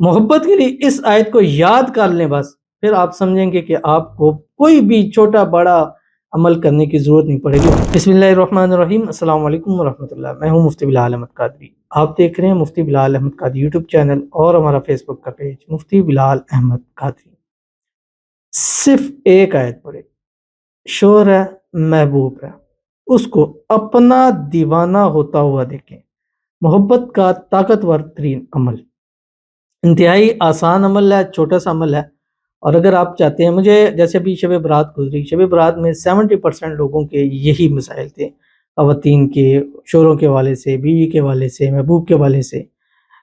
मोहब्बत के लिए इस आयत को याद कर लें बस, फिर आप समझेंगे कि आपको कोई भी छोटा बड़ा अमल करने की ज़रूरत नहीं पड़ेगी। बिस्मिल्लाहिर्रहमानिर्रहीम, अस्सलाम वालेकुम वरहमतुल्लाह। मैं हूँ मुफ्ती बिलाल अहमद कादरी। आप देख रहे हैं मुफ्ती बिलाल अहमद कादरी यूट्यूब चैनल और हमारा फेसबुक का पेज मुफ्ती बिलाल अहमद कादरी। सिर्फ एक आयत पढ़े, शोर है, महबूब है, उसको अपना दीवाना होता हुआ देखें। मोहब्बत का ताकतवर तरीन अमल, इंतहाई आसान अमल है, छोटा सा अमल है। और अगर आप चाहते हैं, मुझे जैसे अभी शब बारात गुजरी, शब बारात में 70% लोगों के यही मसाइल थे, ख़वातीन के, शोरों के वाले से, बीवी के वाले से, महबूब के वाले से,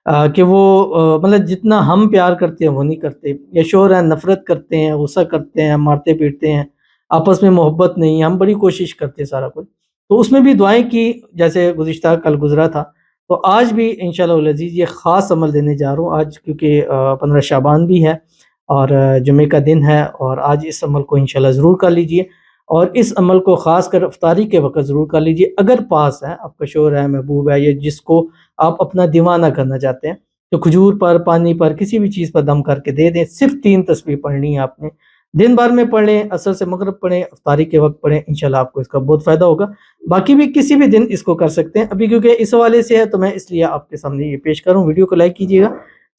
कि वो मतलब जितना हम प्यार करते हैं वो नहीं करते, या शोहर हैं नफ़रत करते हैं, गुस्सा करते हैं, मारते पीटते हैं, आपस में मोहब्बत नहीं है। हम बड़ी कोशिश करते हैं सारा कुछ, तो उसमें भी दुआएं की, जैसे गुज़िश्ता कल गुजरा था। तो आज भी इंशाअल्लाह उल अज़ीज़ ये ख़ास अमल देने जा रहा हूँ आज, क्योंकि 15 शाबान भी है और जुमे का दिन है, और आज इस अमल को इंशाअल्लाह ज़रूर कर लीजिए। और इस अमल को ख़ास कर इफ्तारी के वक़्त ज़रूर कर लीजिए। अगर पास है, आपका शोहर है, महबूब है, या जिसको आप अपना दीवाना करना चाहते हैं, तो खजूर पर, पानी पर, किसी भी चीज़ पर दम करके दे दें। सिर्फ 3 तस्बीह पढ़नी है आपने, दिन भर में पढ़ लें, असर से मगरिब पढ़ें, इफ्तारी के वक्त पढ़ें, इंशाल्लाह आपको इसका बहुत फ़ायदा होगा। बाकी भी किसी भी दिन इसको कर सकते हैं, अभी क्योंकि इस हवाले से है तो मैं इसलिए आपके सामने ये पेश कर रहा हूँ। वीडियो को लाइक कीजिएगा,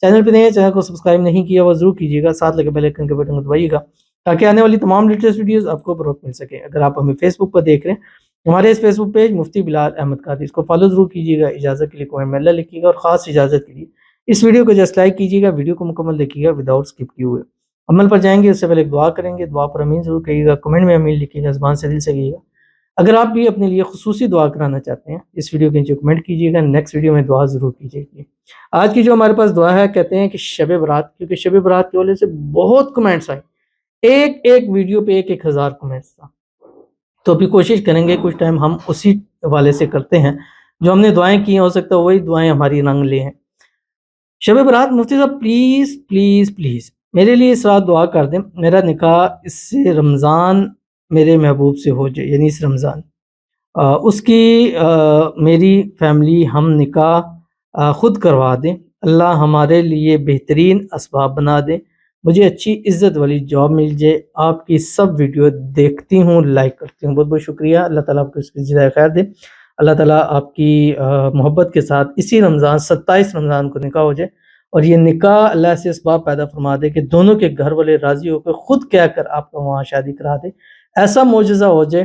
चैनल पे नए हैं, चैनल को सब्सक्राइब नहीं किया वो ज़रूर कीजिएगा, साथ लगे बेल आइकन के बटन को दबाइएगा ताकि आने वाली तमाम लेटेस्ट वीडियोज़ आपको बर वक्त मिल सके। अगर आप हमें फेसबुक पर देख रहे हैं, हमारे इस फेसबुक पेज मुफ्ती बिलाल अहमद कादरी, इसको फॉलो ज़रूर कीजिएगा। इजाज़त के लिए कमेंट में अल्लाह लिखिएगा, और ख़ास इजाज़त के लिए इस वीडियो को जस्ट लाइक कीजिएगा, वीडियो को मुकम्मल देखिएगा विदाउट स्किप किए हुए। अमल पर जाएंगे उससे पहले एक दुआ करेंगे, दुआ पर आमीन ज़रूर कहिएगा, कमेंट में आमीन लिखिएगा, ज़ुबान से दिल से कहिएगा। अगर आप भी अपने लिए खुसूसी दुआ कराना चाहते हैं, इस वीडियो के नीचे कमेंट कीजिएगा, नेक्स्ट वीडियो में दुआ ज़रूर कीजिएगा। आज की जो हमारे पास दुआ है, कहते हैं कि शब बारात, क्योंकि शब बारात की वजह से बहुत कमेंट्स आए, एक वीडियो पे एक हज़ार कमेंट्स था। तो अभी कोशिश करेंगे कुछ टाइम हम उसी वाले से करते हैं, जो हमने दुआएं की हैं, हो सकता है वही दुआएं हमारी रंग ले हैं। शब बारात, मुफ्ती साहब प्लीज़ प्लीज़ प्लीज़ मेरे लिए इस रात दुआ कर दें, मेरा निकाह इससे रमज़ान मेरे महबूब से हो जाए, यानी इस रमज़ान उसकी मेरी फैमिली हम निकाह ख़ुद करवा दें। अल्लाह हमारे लिए बेहतरीन असबाब बना दे, मुझे अच्छी इज़्ज़त वाली जॉब मिल जाए। आपकी सब वीडियो देखती हूँ, लाइक करती हूँ। बहुत बहुत शुक्रिया, अल्लाह ताला आपको इसकी जज़ाए खैर दे। अल्लाह ताला आपकी मोहब्बत के साथ इसी रमज़ान 27 रमज़ान को निकाह हो जाए, और ये निकाह अल्लाह से इसबाब पैदा फरमा दे कि दोनों के घर वाले राज़ी होकर ख़ुद कह कर आपका वहाँ शादी करा दे। ऐसा मोजज़ा हो जाए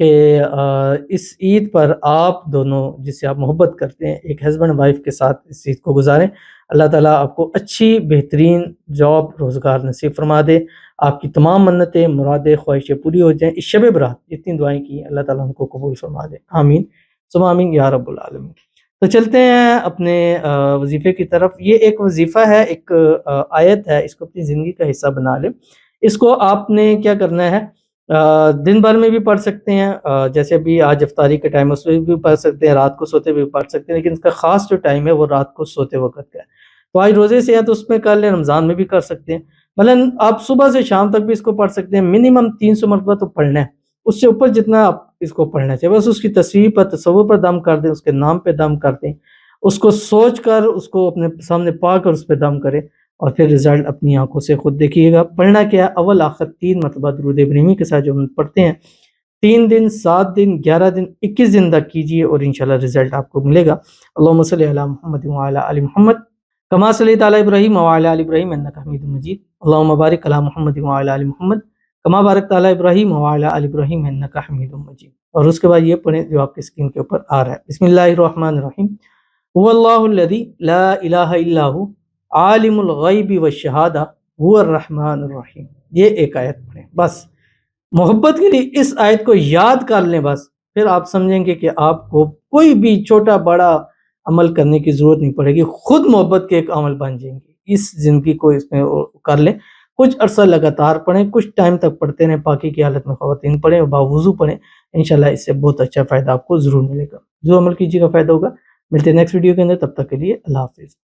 कि इस ईद पर आप दोनों, जिससे आप मोहब्बत करते हैं, एक हस्बैंड वाइफ के साथ इस ईद को गुजारें। अल्लाह ताला आपको अच्छी बेहतरीन जॉब, रोज़गार नसीब फरमा दे, आपकी तमाम मन्नतें, मुरादें, ख्वाहिशें पूरी हो जाएँ। इस शब बारात जितनी दुआएँ की हैं, अल्लाह ताला उनको कबूल फरमा दे, आमीन सुम्मा आमीन या रब्बुल आलमीन। तो चलते हैं अपने वजीफ़े की तरफ। ये एक वजीफ़ा है, एक आयत है, इसको अपनी ज़िंदगी का हिस्सा बना लें। इसको आपने क्या करना है, दिन भर में भी पढ़ सकते हैं, जैसे अभी आज इफ्तारी का टाइम है उसमें भी पढ़ सकते हैं, रात को सोते हुए भी पढ़ सकते हैं, लेकिन इसका ख़ास जो टाइम है वो रात को सोते वक़्त का है। तो आज रोज़े से है तो उसमें कर लें, रमज़ान में भी कर सकते हैं। मतलब आप सुबह से शाम तक भी इसको पढ़ सकते हैं, मिनिमम 300 मरतबा तो पढ़ना है, उससे ऊपर जितना आप इसको पढ़ना चाहिए। बस उसकी तस्वीर पर, तसव्वुर पर दम कर दें, उसके नाम पे दम कर दें, उसको सोच कर, उसको अपने सामने पा कर उस पे दम करें, और फिर रिज़ल्ट अपनी आँखों से खुद देखिएगा। पढ़ना क्या है, अव्वल आखिर 3 मरतबा दुरूद इब्राहिमी के साथ जो हम पढ़ते हैं, 3 दिन, 7 दिन, 11 दिन, 21 दिन तक कीजिए और इंशाल्लाह रिज़ल्ट आपको मिलेगा। अल्लाहुम्मा सल्लि अला मुहम्मद व अला आलि मुहम्मद कमा सल्लैता अला इब्राहीम व अला आलि इब्राहीम इन्नका हमीदुम मजीद। अल्लाहुम्मा बारिक अला मुहम्मद व अला आलि मुहम्मद कमा बारकता अला इब्राहीम व अला आलि इब्राहीम इन्नका हमीदुम मजीद। और उसके बाद ये पढ़ें जो आपकी स्क्रीन के ऊपर आ रहा है, बिस्मिल्लाहिर्रहमानिर्रहीम, हुवल्लाहुल्लज़ी ला इलाहा इल्ला हु आलिमुल गैबि वश्शहादा हुवर्रहमानुर रहीम। ये एक आयत पढ़ें बस। मोहब्बत के लिए इस आयत को याद कर लें बस, फिर आप समझेंगे कि आपको कोई भी छोटा बड़ा अमल करने की ज़रूरत नहीं पड़ेगी, खुद मोहब्बत के एक अमल बन जाएंगे। इस ज़िंदगी को इसमें कर लें, कुछ अरसा लगातार पढ़ें, कुछ टाइम तक पढ़ते रहें, पाकी की हालत में ख़वातीन पढ़ें, बावुज़ू पढ़ें, इंशाल्लाह इससे बहुत अच्छा फ़ायदा आपको ज़रूर मिलेगा। जो अमल कीजिएगा फ़ायदा होगा। मिलते हैं नेक्स्ट वीडियो के अंदर, तब तक के लिए अल्लाह हाफ़िज़।